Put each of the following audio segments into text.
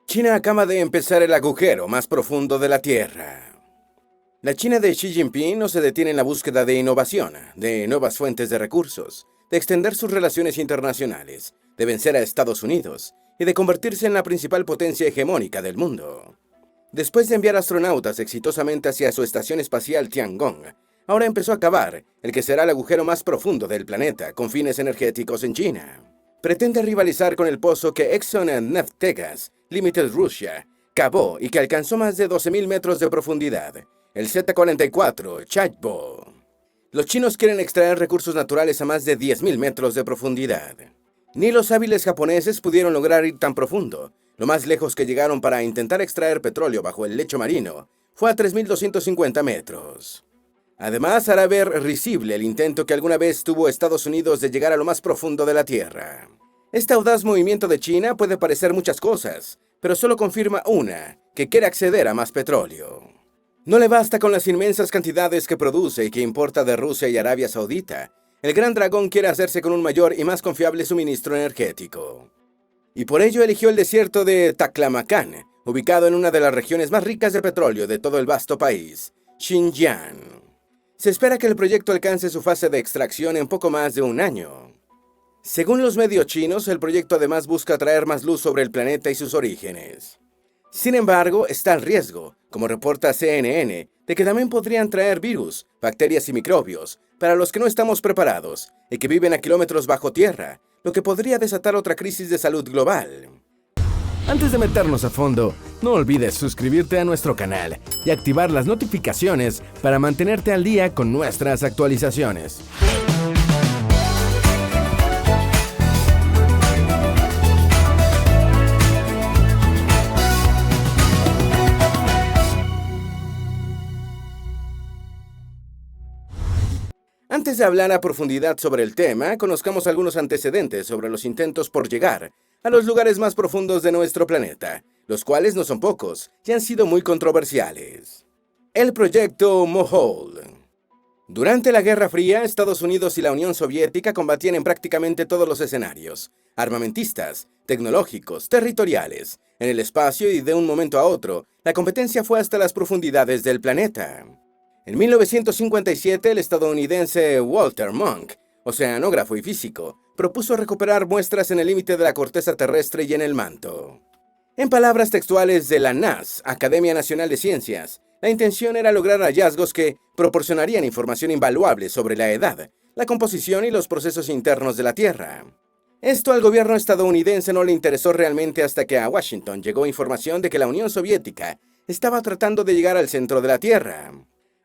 China acaba de empezar el agujero más profundo de la Tierra. La China de Xi Jinping no se detiene en la búsqueda de innovación, de nuevas fuentes de recursos, de extender sus relaciones internacionales, de vencer a Estados Unidos y de convertirse en la principal potencia hegemónica del mundo. Después de enviar astronautas exitosamente hacia su estación espacial Tiangong, ahora empezó a cavar el que será el agujero más profundo del planeta con fines energéticos en China. Pretende rivalizar con el pozo que Exxon Neftegas Limited Russia cavó y que alcanzó más de 12.000 metros de profundidad, el Z-44 Chaibo. Los chinos quieren extraer recursos naturales a más de 10.000 metros de profundidad. Ni los hábiles japoneses pudieron lograr ir tan profundo. Lo más lejos que llegaron para intentar extraer petróleo bajo el lecho marino fue a 3.250 metros. Además, hará ver risible el intento que alguna vez tuvo Estados Unidos de llegar a lo más profundo de la Tierra. Este audaz movimiento de China puede parecer muchas cosas, pero solo confirma una, que quiere acceder a más petróleo. No le basta con las inmensas cantidades que produce y que importa de Rusia y Arabia Saudita. El Gran Dragón quiere hacerse con un mayor y más confiable suministro energético. Y por ello eligió el desierto de Taklamakan, ubicado en una de las regiones más ricas de petróleo de todo el vasto país, Xinjiang. Se espera que el proyecto alcance su fase de extracción en poco más de un año. Según los medios chinos, el proyecto además busca traer más luz sobre el planeta y sus orígenes. Sin embargo, está el riesgo, como reporta CNN, de que también podrían traer virus, bacterias y microbios, para los que no estamos preparados y que viven a kilómetros bajo tierra, lo que podría desatar otra crisis de salud global. Antes de meternos a fondo, no olvides suscribirte a nuestro canal y activar las notificaciones para mantenerte al día con nuestras actualizaciones. Antes de hablar a profundidad sobre el tema, conozcamos algunos antecedentes sobre los intentos por llegar a los lugares más profundos de nuestro planeta, los cuales no son pocos y han sido muy controversiales. El proyecto Mohole. Durante la Guerra Fría, Estados Unidos y la Unión Soviética combatían en prácticamente todos los escenarios, armamentistas, tecnológicos, territoriales, en el espacio y de un momento a otro, la competencia fue hasta las profundidades del planeta. En 1957, el estadounidense Walter Munk, oceanógrafo y físico, propuso recuperar muestras en el límite de la corteza terrestre y en el manto. En palabras textuales de la NAS, Academia Nacional de Ciencias, la intención era lograr hallazgos que proporcionarían información invaluable sobre la edad, la composición y los procesos internos de la Tierra. Esto al gobierno estadounidense no le interesó realmente hasta que a Washington llegó información de que la Unión Soviética estaba tratando de llegar al centro de la Tierra.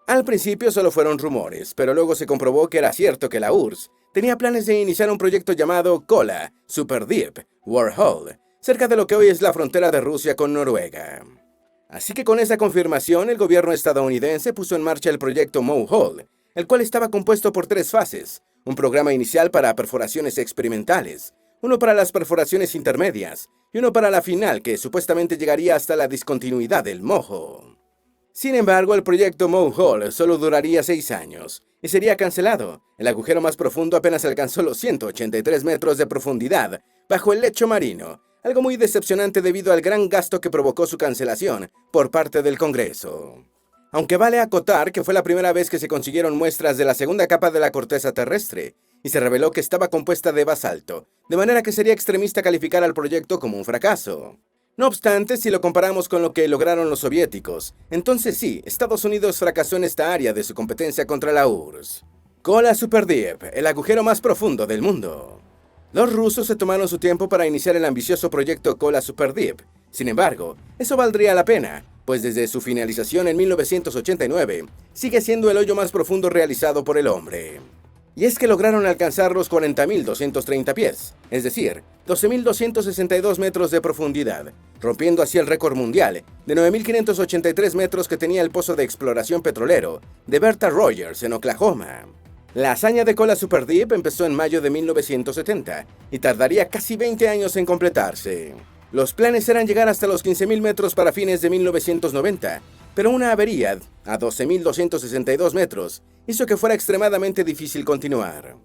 Al principio solo fueron rumores, pero luego se comprobó que era cierto que la URSS tenía planes de iniciar un proyecto llamado Kola Super Deep Warhol, cerca de lo que hoy es la frontera de Rusia con Noruega. Así que con esa confirmación, el gobierno estadounidense puso en marcha el proyecto Mohole, el cual estaba compuesto por 3 fases, un programa inicial para perforaciones experimentales, uno para las perforaciones intermedias y uno para la final que supuestamente llegaría hasta la discontinuidad del mojo. Sin embargo, el proyecto Mohole solo duraría 6 años y sería cancelado. El agujero más profundo apenas alcanzó los 183 metros de profundidad bajo el lecho marino, algo muy decepcionante debido al gran gasto que provocó su cancelación por parte del Congreso. Aunque vale acotar que fue la primera vez que se consiguieron muestras de la segunda capa de la corteza terrestre y se reveló que estaba compuesta de basalto, de manera que sería extremista calificar al proyecto como un fracaso. No obstante, si lo comparamos con lo que lograron los soviéticos, entonces sí, Estados Unidos fracasó en esta área de su competencia contra la URSS. Kola Super Deep, el agujero más profundo del mundo. Los rusos se tomaron su tiempo para iniciar el ambicioso proyecto Kola Super Deep. Sin embargo, eso valdría la pena, pues desde su finalización en 1989, sigue siendo el hoyo más profundo realizado por el hombre. Y es que lograron alcanzar los 40.230 pies, es decir, 12.262 metros de profundidad, rompiendo así el récord mundial de 9.583 metros que tenía el pozo de exploración petrolero de Bertha Rogers en Oklahoma. La hazaña de Kola Super Deep empezó en mayo de 1970 y tardaría casi 20 años en completarse. Los planes eran llegar hasta los 15.000 metros para fines de 1990, pero una avería a 12.262 metros hizo que fuera extremadamente difícil continuar.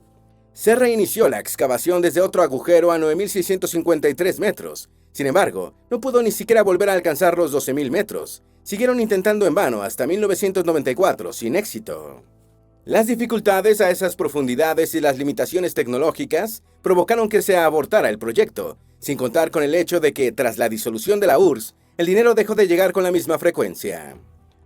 Se reinició la excavación desde otro agujero a 9.653 metros, Sin embargo, no pudo ni siquiera volver a alcanzar los 12.000 metros. Siguieron intentando en vano hasta 1994, sin éxito. Las dificultades a esas profundidades y las limitaciones tecnológicas provocaron que se abortara el proyecto, sin contar con el hecho de que, tras la disolución de la URSS, el dinero dejó de llegar con la misma frecuencia.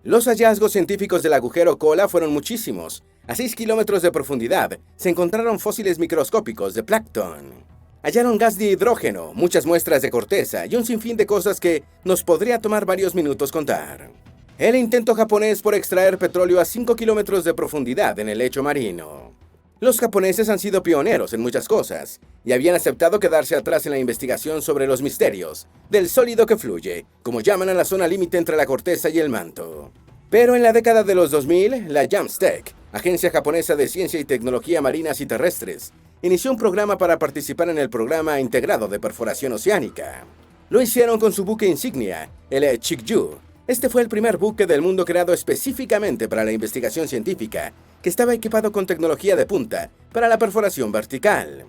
Los hallazgos científicos del agujero Kola fueron muchísimos. A 6 kilómetros de profundidad se encontraron fósiles microscópicos de plancton. Hallaron gas de hidrógeno, muchas muestras de corteza y un sinfín de cosas que nos podría tomar varios minutos contar. El intento japonés por extraer petróleo a 5 kilómetros de profundidad en el lecho marino. Los japoneses han sido pioneros en muchas cosas y habían aceptado quedarse atrás en la investigación sobre los misterios del sólido que fluye, como llaman a la zona límite entre la corteza y el manto. Pero en la década de los 2000, la JAMSTEC, Agencia Japonesa de Ciencia y Tecnología Marinas y Terrestres, inició un programa para participar en el Programa Integrado de Perforación Oceánica. Lo hicieron con su buque insignia, el Chikyu. Este fue el primer buque del mundo creado específicamente para la investigación científica, que estaba equipado con tecnología de punta para la perforación vertical.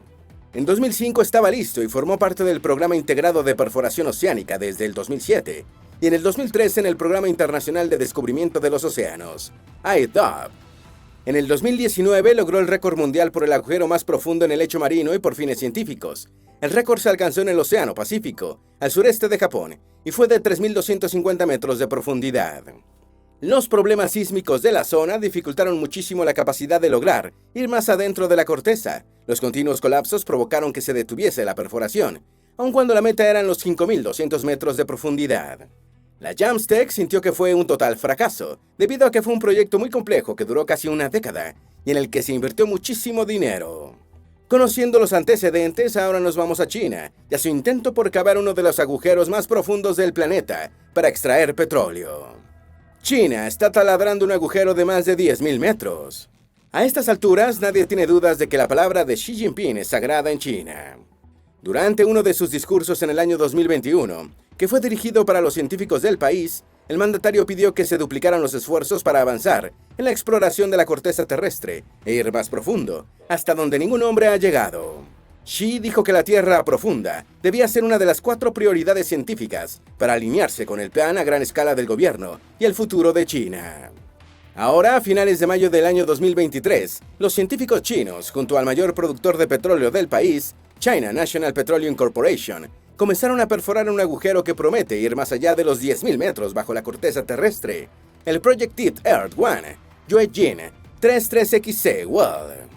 En 2005 estaba listo y formó parte del Programa Integrado de Perforación Oceánica desde el 2007, y en el 2013 en el Programa Internacional de Descubrimiento de los Océanos, IDOB. En el 2019 logró el récord mundial por el agujero más profundo en el lecho marino y por fines científicos. El récord se alcanzó en el Océano Pacífico, al sureste de Japón, y fue de 3.250 metros de profundidad. Los problemas sísmicos de la zona dificultaron muchísimo la capacidad de lograr ir más adentro de la corteza. Los continuos colapsos provocaron que se detuviese la perforación, aun cuando la meta eran los 5.200 metros de profundidad. La JAMSTEC sintió que fue un total fracaso, debido a que fue un proyecto muy complejo que duró casi una década, y en el que se invirtió muchísimo dinero. Conociendo los antecedentes, ahora nos vamos a China, y a su intento por cavar uno de los agujeros más profundos del planeta para extraer petróleo. China está taladrando un agujero de más de 10.000 metros. A estas alturas, nadie tiene dudas de que la palabra de Xi Jinping es sagrada en China. Durante uno de sus discursos en el año 2021, que fue dirigido para los científicos del país, el mandatario pidió que se duplicaran los esfuerzos para avanzar en la exploración de la corteza terrestre e ir más profundo, hasta donde ningún hombre ha llegado. Xi dijo que la Tierra profunda debía ser una de las 4 prioridades científicas para alinearse con el plan a gran escala del gobierno y el futuro de China. Ahora, a finales de mayo del año 2023, los científicos chinos, junto al mayor productor de petróleo del país, China National Petroleum Corporation, comenzaron a perforar un agujero que promete ir más allá de los 10.000 metros bajo la corteza terrestre, el Project Deep Earth One, Yuejin 33XC World.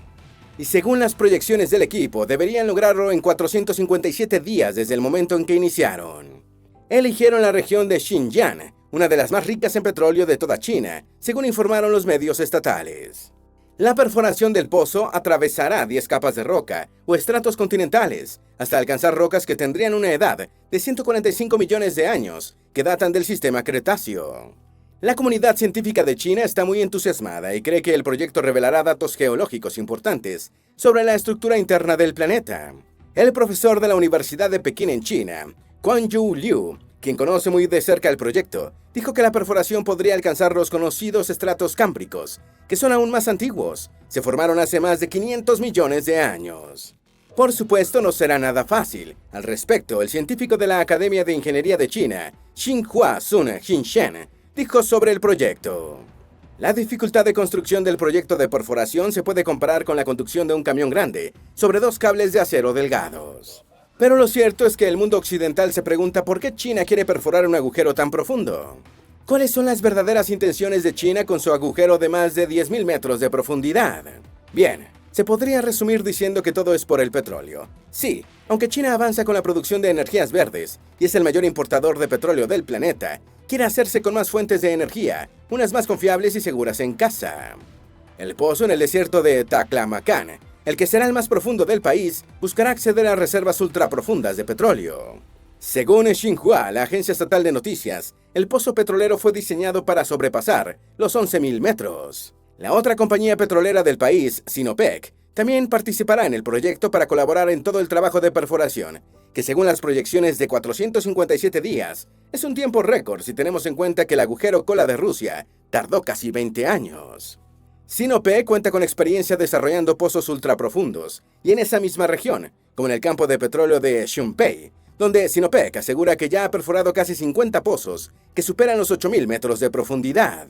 Y según las proyecciones del equipo, deberían lograrlo en 457 días desde el momento en que iniciaron. Eligieron la región de Xinjiang, una de las más ricas en petróleo de toda China, según informaron los medios estatales. La perforación del pozo atravesará 10 capas de roca o estratos continentales, hasta alcanzar rocas que tendrían una edad de 145 millones de años, que datan del sistema Cretáceo. La comunidad científica de China está muy entusiasmada y cree que el proyecto revelará datos geológicos importantes sobre la estructura interna del planeta. El profesor de la Universidad de Pekín en China, Quanyu Liu, quien conoce muy de cerca el proyecto, dijo que la perforación podría alcanzar los conocidos estratos cámbricos, que son aún más antiguos. Se formaron hace más de 500 millones de años. Por supuesto, no será nada fácil. Al respecto, el científico de la Academia de Ingeniería de China, Xinhua Sun Jinshen, dijo sobre el proyecto: la dificultad de construcción del proyecto de perforación se puede comparar con la conducción de un camión grande sobre 2 cables de acero delgados. Pero lo cierto es que el mundo occidental se pregunta por qué China quiere perforar un agujero tan profundo. ¿Cuáles son las verdaderas intenciones de China con su agujero de más de 10.000 metros de profundidad? Bien, se podría resumir diciendo que todo es por el petróleo. Sí, aunque China avanza con la producción de energías verdes y es el mayor importador de petróleo del planeta, quiere hacerse con más fuentes de energía, unas más confiables y seguras en casa. El pozo en el desierto de Taklamakan, el que será el más profundo del país, buscará acceder a reservas ultraprofundas de petróleo. Según Xinhua, la agencia estatal de noticias, el pozo petrolero fue diseñado para sobrepasar los 11.000 metros. La otra compañía petrolera del país, Sinopec, también participará en el proyecto para colaborar en todo el trabajo de perforación, que según las proyecciones de 457 días, es un tiempo récord si tenemos en cuenta que el agujero Kola de Rusia tardó casi 20 años. Sinopec cuenta con experiencia desarrollando pozos ultraprofundos, y en esa misma región, como en el campo de petróleo de Xunpei, donde Sinopec asegura que ya ha perforado casi 50 pozos que superan los 8.000 metros de profundidad.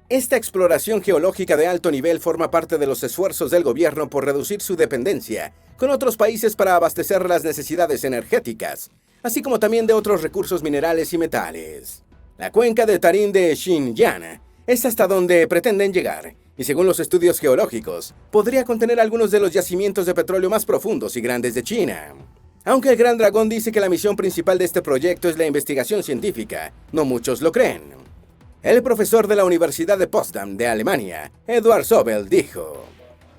Esta exploración geológica de alto nivel forma parte de los esfuerzos del gobierno por reducir su dependencia con otros países para abastecer las necesidades energéticas, así como también de otros recursos minerales y metales. La cuenca de Tarim de Xinjiang es hasta donde pretenden llegar, y según los estudios geológicos, podría contener algunos de los yacimientos de petróleo más profundos y grandes de China. Aunque el Gran Dragón dice que la misión principal de este proyecto es la investigación científica, no muchos lo creen. El profesor de la Universidad de Potsdam de Alemania, Eduard Sobel, dijo: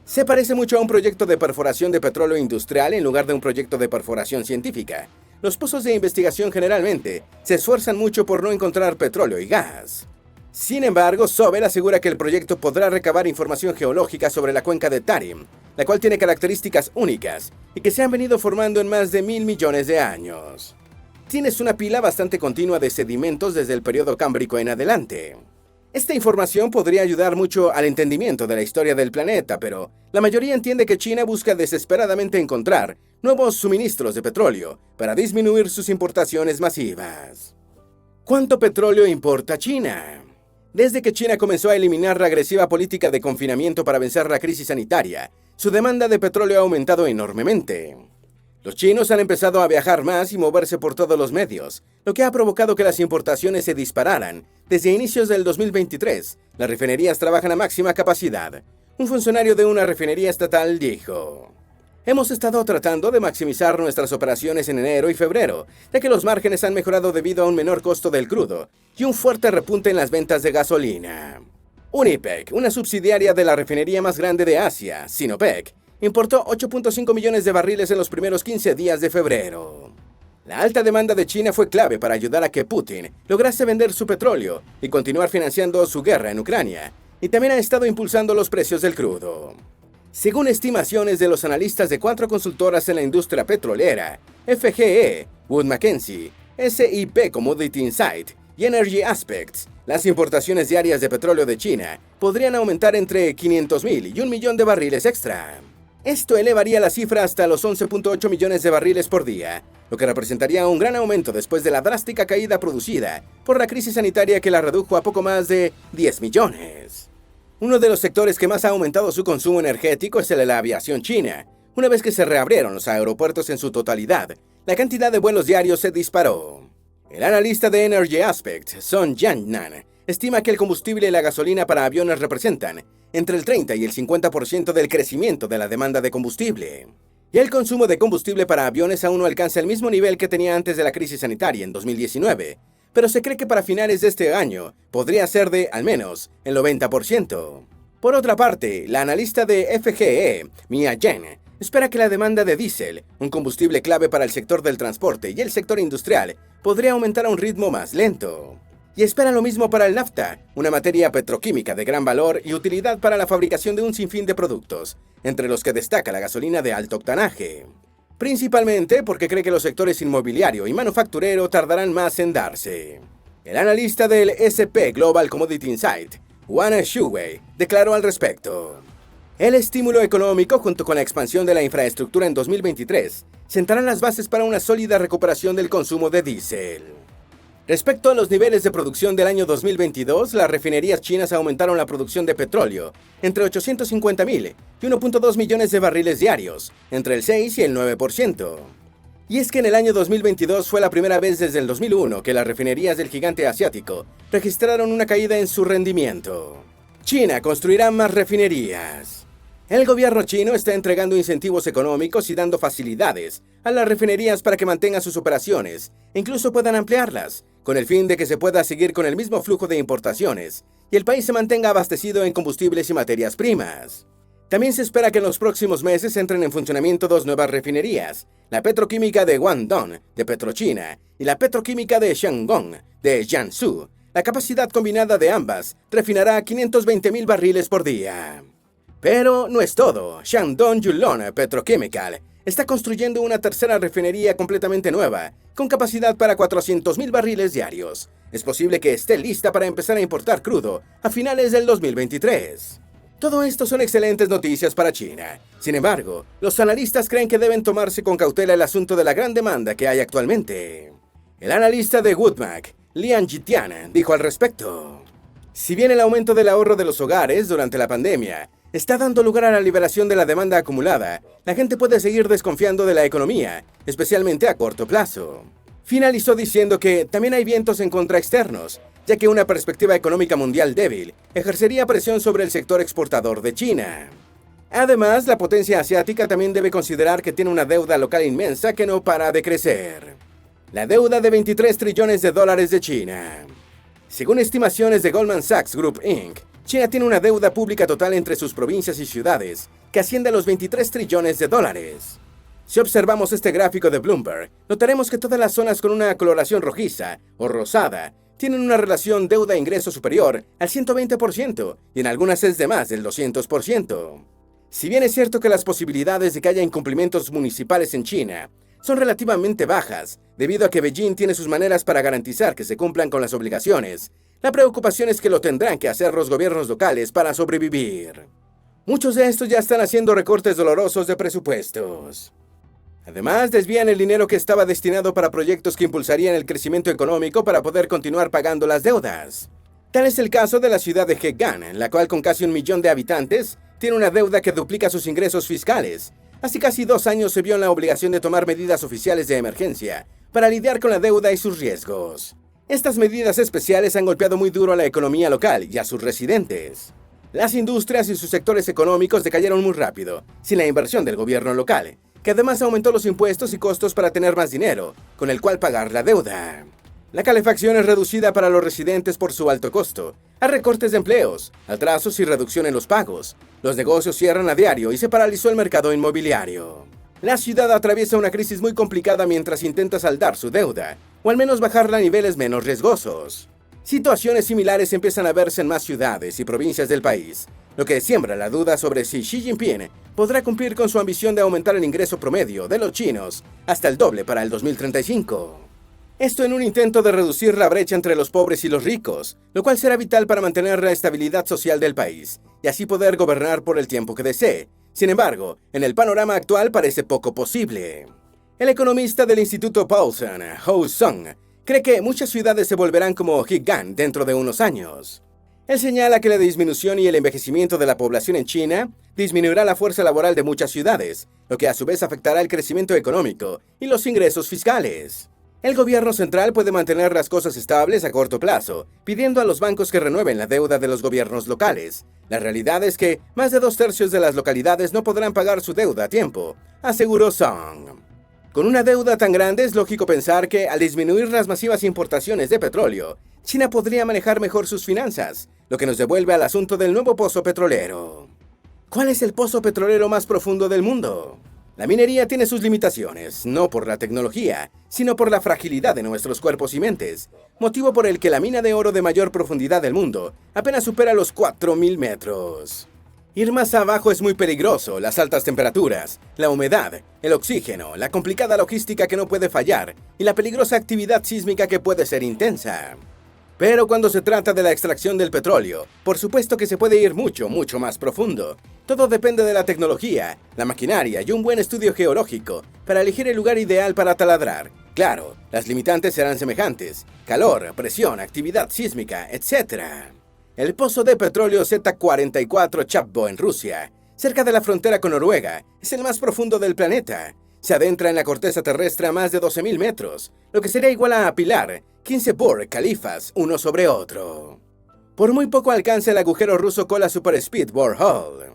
"Se parece mucho a un proyecto de perforación de petróleo industrial en lugar de un proyecto de perforación científica. Los pozos de investigación generalmente se esfuerzan mucho por no encontrar petróleo y gas". Sin embargo, Sobel asegura que el proyecto podrá recabar información geológica sobre la cuenca de Tarim, la cual tiene características únicas y que se han venido formando en más de 1.000 millones de años. Tienes una pila bastante continua de sedimentos desde el periodo cámbrico en adelante. Esta información podría ayudar mucho al entendimiento de la historia del planeta, pero la mayoría entiende que China busca desesperadamente encontrar nuevos suministros de petróleo para disminuir sus importaciones masivas. ¿Cuánto petróleo importa China? Desde que China comenzó a eliminar la agresiva política de confinamiento para vencer la crisis sanitaria, su demanda de petróleo ha aumentado enormemente. Los chinos han empezado a viajar más y moverse por todos los medios, lo que ha provocado que las importaciones se dispararan. Desde inicios del 2023, las refinerías trabajan a máxima capacidad. Un funcionario de una refinería estatal dijo: "Hemos estado tratando de maximizar nuestras operaciones en enero y febrero, ya que los márgenes han mejorado debido a un menor costo del crudo y un fuerte repunte en las ventas de gasolina". Unipec, una subsidiaria de la refinería más grande de Asia, Sinopec, importó 8.5 millones de barriles en los primeros 15 días de febrero. La alta demanda de China fue clave para ayudar a que Putin lograse vender su petróleo y continuar financiando su guerra en Ucrania, y también ha estado impulsando los precios del crudo. Según estimaciones de los analistas de 4 consultoras en la industria petrolera, FGE, Wood Mackenzie, SIP Commodity Insight y Energy Aspects, las importaciones diarias de petróleo de China podrían aumentar entre 500.000 y 1 millón de barriles extra. Esto elevaría la cifra hasta los 11.8 millones de barriles por día, lo que representaría un gran aumento después de la drástica caída producida por la crisis sanitaria que la redujo a poco más de 10 millones. Uno de los sectores que más ha aumentado su consumo energético es el de la aviación china. Una vez que se reabrieron los aeropuertos en su totalidad, la cantidad de vuelos diarios se disparó. El analista de Energy Aspect, Son Jiannan, estima que el combustible y la gasolina para aviones representan entre el 30 y el 50% del crecimiento de la demanda de combustible. Y el consumo de combustible para aviones aún no alcanza el mismo nivel que tenía antes de la crisis sanitaria en 2019, pero se cree que para finales de este año podría ser de, al menos, el 90%. Por otra parte, la analista de FGE, Mia Yen, espera que la demanda de diésel, un combustible clave para el sector del transporte y el sector industrial, podría aumentar a un ritmo más lento. Y espera lo mismo para el nafta, una materia petroquímica de gran valor y utilidad para la fabricación de un sinfín de productos, entre los que destaca la gasolina de alto octanaje. Principalmente porque cree que los sectores inmobiliario y manufacturero tardarán más en darse. El analista del SP Global Commodity Insight, Wan Shuwei, declaró al respecto: "El estímulo económico junto con la expansión de la infraestructura en 2023 sentarán las bases para una sólida recuperación del consumo de diésel". Respecto a los niveles de producción del año 2022, las refinerías chinas aumentaron la producción de petróleo entre 850.000 y 1.2 millones de barriles diarios, entre el 6 y el 9%. Y es que en el año 2022 fue la primera vez desde el 2001 que las refinerías del gigante asiático registraron una caída en su rendimiento. China construirá más refinerías. El gobierno chino está entregando incentivos económicos y dando facilidades a las refinerías para que mantengan sus operaciones e incluso puedan ampliarlas, con el fin de que se pueda seguir con el mismo flujo de importaciones y el país se mantenga abastecido en combustibles y materias primas. También se espera que en los próximos meses entren en funcionamiento 2 nuevas refinerías, la petroquímica de Guangdong, de PetroChina, y la petroquímica de Shandong, de Jiangsu. La capacidad combinada de ambas refinará 520.000 barriles por día. Pero no es todo. Shandong Yulon Petrochemical está construyendo una tercera refinería completamente nueva, con capacidad para 400.000 barriles diarios. Es posible que esté lista para empezar a importar crudo a finales del 2023. Todo esto son excelentes noticias para China. Sin embargo, los analistas creen que deben tomarse con cautela el asunto de la gran demanda que hay actualmente. El analista de Woodmac, Lian Jitian, dijo al respecto: si bien el aumento del ahorro de los hogares durante la pandemia está dando lugar a la liberación de la demanda acumulada, la gente puede seguir desconfiando de la economía, especialmente a corto plazo. Finalizó diciendo que también hay vientos en contra externos, ya que una perspectiva económica mundial débil ejercería presión sobre el sector exportador de China. Además, la potencia asiática también debe considerar que tiene una deuda local inmensa que no para de crecer. La deuda de 23 trillones de dólares de China. Según estimaciones de Goldman Sachs Group Inc., China tiene una deuda pública total entre sus provincias y ciudades que asciende a los 23 trillones de dólares. Si observamos este gráfico de Bloomberg, notaremos que todas las zonas con una coloración rojiza o rosada tienen una relación deuda-ingreso superior al 120% y en algunas es de más del 200%. Si bien es cierto que las posibilidades de que haya incumplimientos municipales en China son relativamente bajas, debido a que Beijing tiene sus maneras para garantizar que se cumplan con las obligaciones, la preocupación es que lo tendrán que hacer los gobiernos locales para sobrevivir. Muchos de estos ya están haciendo recortes dolorosos de presupuestos. Además, desvían el dinero que estaba destinado para proyectos que impulsarían el crecimiento económico para poder continuar pagando las deudas. Tal es el caso de la ciudad de Hegan, en la cual con casi 1 millón de habitantes, tiene una deuda que duplica sus ingresos fiscales. Hace casi 2 años se vio en la obligación de tomar medidas oficiales de emergencia para lidiar con la deuda y sus riesgos. Estas medidas especiales han golpeado muy duro a la economía local y a sus residentes. Las industrias y sus sectores económicos decayeron muy rápido, sin la inversión del gobierno local, que además aumentó los impuestos y costos para tener más dinero, con el cual pagar la deuda. La calefacción es reducida para los residentes por su alto costo, a recortes de empleos, atrasos y reducción en los pagos. Los negocios cierran a diario y se paralizó el mercado inmobiliario. La ciudad atraviesa una crisis muy complicada mientras intenta saldar su deuda, o al menos bajarla a niveles menos riesgosos. Situaciones similares empiezan a verse en más ciudades y provincias del país, lo que siembra la duda sobre si Xi Jinping podrá cumplir con su ambición de aumentar el ingreso promedio de los chinos hasta el doble para el 2035. Esto en un intento de reducir la brecha entre los pobres y los ricos, lo cual será vital para mantener la estabilidad social del país y así poder gobernar por el tiempo que desee. Sin embargo, en el panorama actual parece poco posible. El economista del Instituto Paulson, Hou Sung, cree que muchas ciudades se volverán como Hegan dentro de unos años. Él señala que la disminución y el envejecimiento de la población en China disminuirá la fuerza laboral de muchas ciudades, lo que a su vez afectará el crecimiento económico y los ingresos fiscales. El gobierno central puede mantener las cosas estables a corto plazo, pidiendo a los bancos que renueven la deuda de los gobiernos locales. La realidad es que más de 2/3 de las localidades no podrán pagar su deuda a tiempo, aseguró Song. Con una deuda tan grande es lógico pensar que, al disminuir las masivas importaciones de petróleo, China podría manejar mejor sus finanzas, lo que nos devuelve al asunto del nuevo pozo petrolero. ¿Cuál es el pozo petrolero más profundo del mundo? La minería tiene sus limitaciones, no por la tecnología, sino por la fragilidad de nuestros cuerpos y mentes, motivo por el que la mina de oro de mayor profundidad del mundo apenas supera los 4.000 metros. Ir más abajo es muy peligroso, las altas temperaturas, la humedad, el oxígeno, la complicada logística que no puede fallar y la peligrosa actividad sísmica que puede ser intensa. Pero cuando se trata de la extracción del petróleo, por supuesto que se puede ir mucho más profundo. Todo depende de la tecnología, la maquinaria y un buen estudio geológico para elegir el lugar ideal para taladrar. Claro, las limitantes serán semejantes: calor, presión, actividad sísmica, etc. El pozo de petróleo Z44 Chabbo en Rusia, cerca de la frontera con Noruega, es el más profundo del planeta. Se adentra en la corteza terrestre a más de 12.000 metros, lo que sería igual a apilar 15 Burj Khalifas uno sobre otro. Por muy poco alcanza el agujero ruso Kola Super Speed Borehole.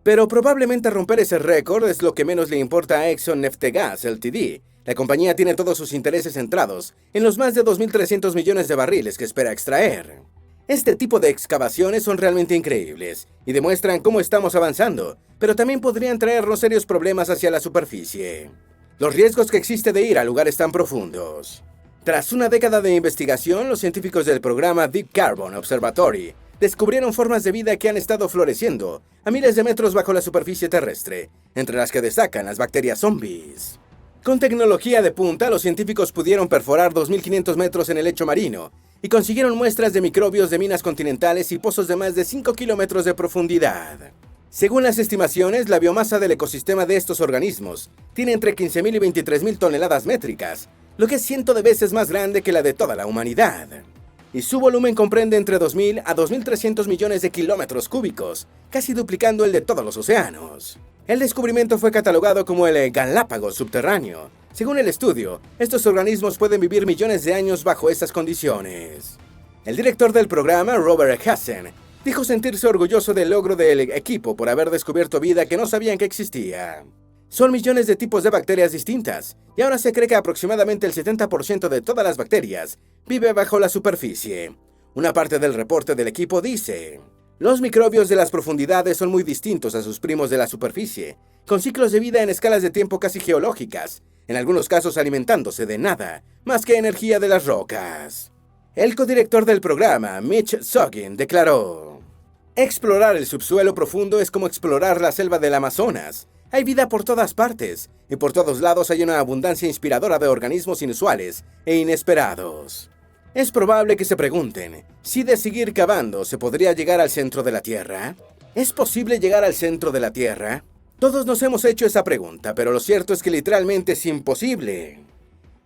Pero probablemente romper ese récord es lo que menos le importa a Exxon Neftegas Ltd. La compañía tiene todos sus intereses centrados en los más de 2.300 millones de barriles que espera extraer. Este tipo de excavaciones son realmente increíbles y demuestran cómo estamos avanzando, pero también podrían traernos serios problemas hacia la superficie. Los riesgos que existe de ir a lugares tan profundos. Tras una década de investigación, los científicos del programa Deep Carbon Observatory descubrieron formas de vida que han estado floreciendo a miles de metros bajo la superficie terrestre, entre las que destacan las bacterias zombies. Con tecnología de punta, los científicos pudieron perforar 2.500 metros en el lecho marino y consiguieron muestras de microbios de minas continentales y pozos de más de 5 kilómetros de profundidad. Según las estimaciones, la biomasa del ecosistema de estos organismos tiene entre 15.000 y 23.000 toneladas métricas, lo que es 100 veces más grande que la de toda la humanidad. Y su volumen comprende entre 2.000 a 2.300 millones de kilómetros cúbicos, casi duplicando el de todos los océanos. El descubrimiento fue catalogado como el Galápagos subterráneo. Según el estudio, estos organismos pueden vivir millones de años bajo esas condiciones. El director del programa, Robert Hassen, dijo sentirse orgulloso del logro del equipo por haber descubierto vida que no sabían que existía. Son millones de tipos de bacterias distintas, y ahora se cree que aproximadamente el 70% de todas las bacterias vive bajo la superficie. Una parte del reporte del equipo dice: los microbios de las profundidades son muy distintos a sus primos de la superficie, con ciclos de vida en escalas de tiempo casi geológicas, en algunos casos alimentándose de nada, más que energía de las rocas. El codirector del programa, Mitch Soggin, declaró: explorar el subsuelo profundo es como explorar la selva del Amazonas. Hay vida por todas partes, y por todos lados hay una abundancia inspiradora de organismos inusuales e inesperados. Es probable que se pregunten, si de seguir cavando se podría llegar al centro de la Tierra. ¿Es posible llegar al centro de la Tierra? Todos nos hemos hecho esa pregunta, pero lo cierto es que literalmente es imposible.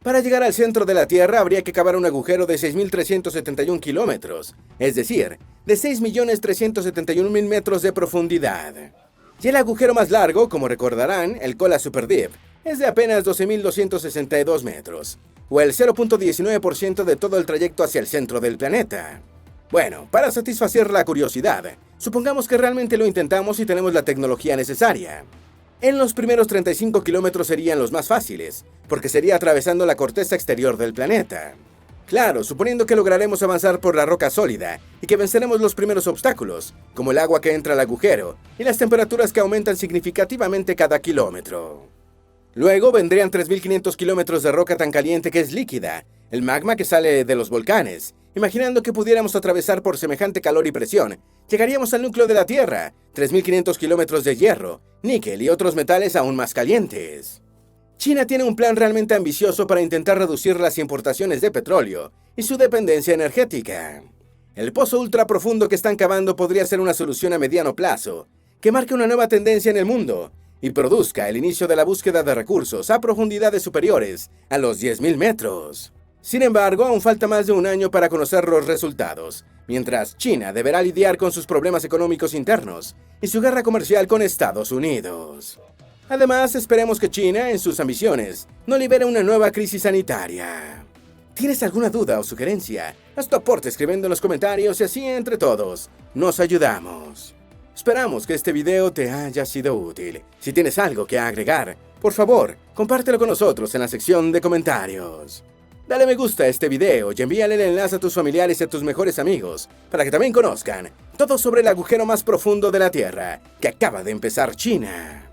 Para llegar al centro de la Tierra habría que cavar un agujero de 6.371 kilómetros, es decir, de 6.371.000 metros de profundidad. Y el agujero más largo, como recordarán, el Kola Super Deep, es de apenas 12.262 metros, o el 0.19% de todo el trayecto hacia el centro del planeta. Bueno, para satisfacer la curiosidad, supongamos que realmente lo intentamos y tenemos la tecnología necesaria. En los primeros 35 kilómetros serían los más fáciles, porque sería atravesando la corteza exterior del planeta. Claro, suponiendo que lograremos avanzar por la roca sólida y que venceremos los primeros obstáculos, como el agua que entra al agujero y las temperaturas que aumentan significativamente cada kilómetro. Luego vendrían 3.500 kilómetros de roca tan caliente que es líquida, el magma que sale de los volcanes. Imaginando que pudiéramos atravesar por semejante calor y presión, llegaríamos al núcleo de la Tierra, 3.500 kilómetros de hierro, níquel y otros metales aún más calientes. China tiene un plan realmente ambicioso para intentar reducir las importaciones de petróleo y su dependencia energética. El pozo ultraprofundo que están cavando podría ser una solución a mediano plazo, que marque una nueva tendencia en el mundo y produzca el inicio de la búsqueda de recursos a profundidades superiores a los 10.000 metros. Sin embargo, aún falta más de un año para conocer los resultados, mientras China deberá lidiar con sus problemas económicos internos y su guerra comercial con Estados Unidos. Además, esperemos que China, en sus ambiciones, no libere una nueva crisis sanitaria. ¿Tienes alguna duda o sugerencia? Haz tu aporte escribiendo en los comentarios y así entre todos nos ayudamos. Esperamos que este video te haya sido útil. Si tienes algo que agregar, por favor, compártelo con nosotros en la sección de comentarios. Dale me gusta a este video y envíale el enlace a tus familiares y a tus mejores amigos para que también conozcan todo sobre el agujero más profundo de la Tierra que acaba de empezar China.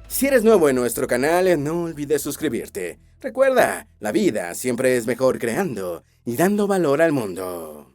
Si eres nuevo en nuestro canal, no olvides suscribirte. Recuerda, la vida siempre es mejor creando y dando valor al mundo.